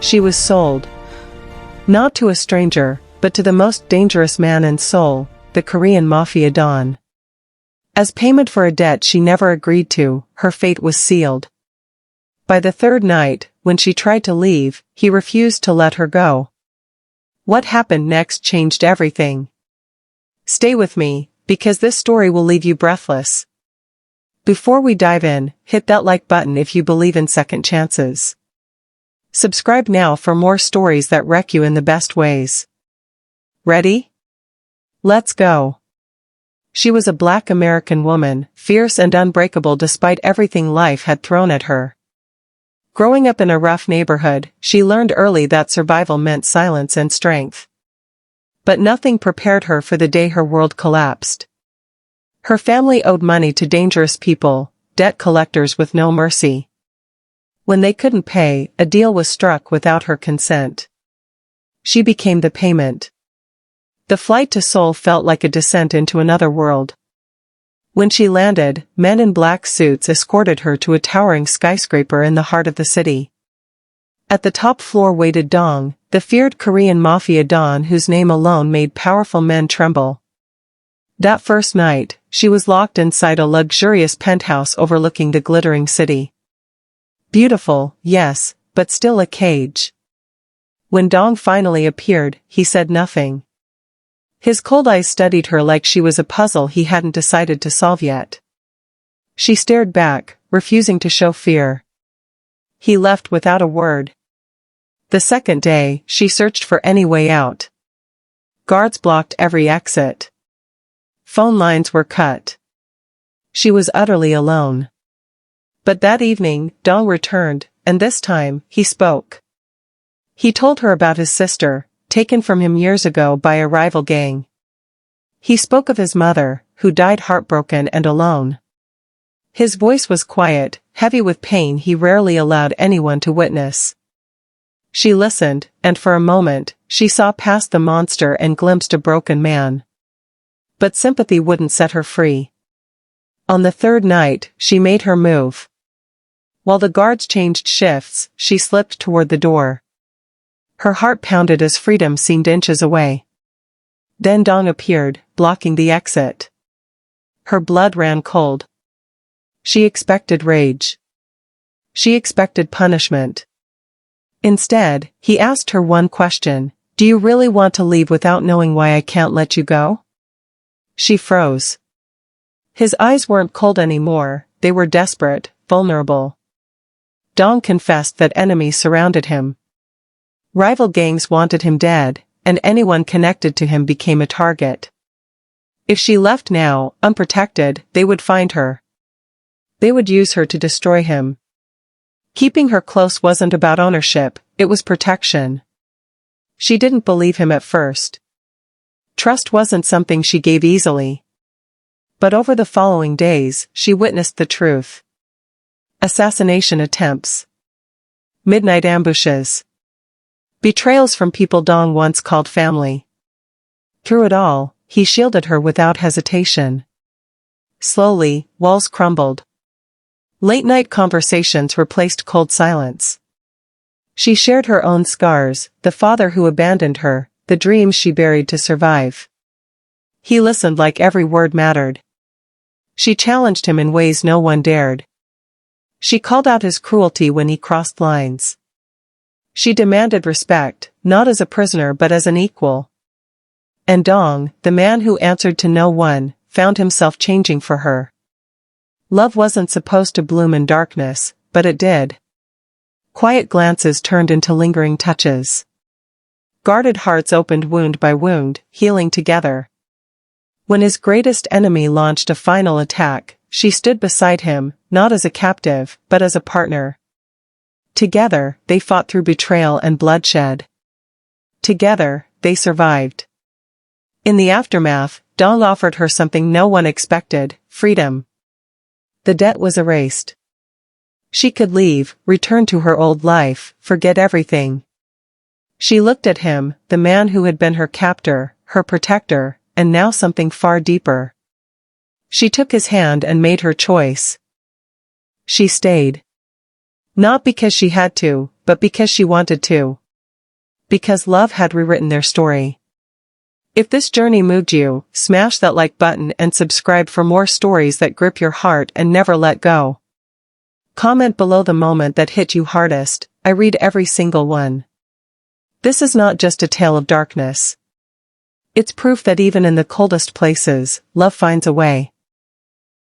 She was sold. Not to a stranger, but to the most dangerous man in Seoul, the Korean Mafia Don. As payment for a debt she never agreed to, her fate was sealed. By the third night, when she tried to leave, he refused to let her go. What happened next changed everything. Stay with me, because this story will leave you breathless. Before we dive in, hit that like button if you believe in second chances. Subscribe now for more stories that wreck you in the best ways. Ready? Let's go. She was a Black American woman, fierce and unbreakable despite everything life had thrown at her. Growing up in a rough neighborhood, she learned early that survival meant silence and strength. But nothing prepared her for the day her world collapsed. Her family owed money to dangerous people, debt collectors with no mercy. When they couldn't pay, a deal was struck without her consent. She became the payment. The flight to Seoul felt like a descent into another world. When she landed, men in black suits escorted her to a towering skyscraper in the heart of the city. At the top floor waited Dong, the feared Korean Mafia Don whose name alone made powerful men tremble. That first night, she was locked inside a luxurious penthouse overlooking the glittering city. Beautiful, yes, but still a cage. When Dong finally appeared, he said nothing. His cold eyes studied her like she was a puzzle he hadn't decided to solve yet. She stared back, refusing to show fear. He left without a word. The second day, she searched for any way out. Guards blocked every exit. Phone lines were cut. She was utterly alone. But that evening, Dong returned, and this time, he spoke. He told her about his sister, taken from him years ago by a rival gang. He spoke of his mother, who died heartbroken and alone. His voice was quiet, heavy with pain he rarely allowed anyone to witness. She listened, and for a moment, she saw past the monster and glimpsed a broken man. But sympathy wouldn't set her free. On the third night, she made her move. While the guards changed shifts, she slipped toward the door. Her heart pounded as freedom seemed inches away. Then Dong appeared, blocking the exit. Her blood ran cold. She expected rage. She expected punishment. Instead, he asked her one question: "Do you really want to leave without knowing why I can't let you go?" She froze. His eyes weren't cold anymore, they were desperate, vulnerable. Dong confessed that enemies surrounded him. Rival gangs wanted him dead, and anyone connected to him became a target. If she left now, unprotected, they would find her. They would use her to destroy him. Keeping her close wasn't about ownership, it was protection. She didn't believe him at first. Trust wasn't something she gave easily. But over the following days, she witnessed the truth. Assassination attempts. Midnight ambushes. Betrayals from people Dong once called family. Through it all, he shielded her without hesitation. Slowly, walls crumbled. Late-night conversations replaced cold silence. She shared her own scars, the father who abandoned her, the dreams she buried to survive. He listened like every word mattered. She challenged him in ways no one dared. She called out his cruelty when he crossed lines. She demanded respect, not as a prisoner but as an equal. And Dong, the man who answered to no one, found himself changing for her. Love wasn't supposed to bloom in darkness, but it did. Quiet glances turned into lingering touches. Guarded hearts opened wound by wound, healing together. When his greatest enemy launched a final attack, she stood beside him, not as a captive, but as a partner. Together, they fought through betrayal and bloodshed. Together, they survived. In the aftermath, Dong offered her something no one expected: freedom. The debt was erased. She could leave, return to her old life, forget everything. She looked at him, the man who had been her captor, her protector, and now something far deeper. She took his hand and made her choice. She stayed. Not because she had to, but because she wanted to. Because love had rewritten their story. If this journey moved you, smash that like button and subscribe for more stories that grip your heart and never let go. Comment below the moment that hit you hardest. I read every single one. This is not just a tale of darkness. It's proof that even in the coldest places, love finds a way.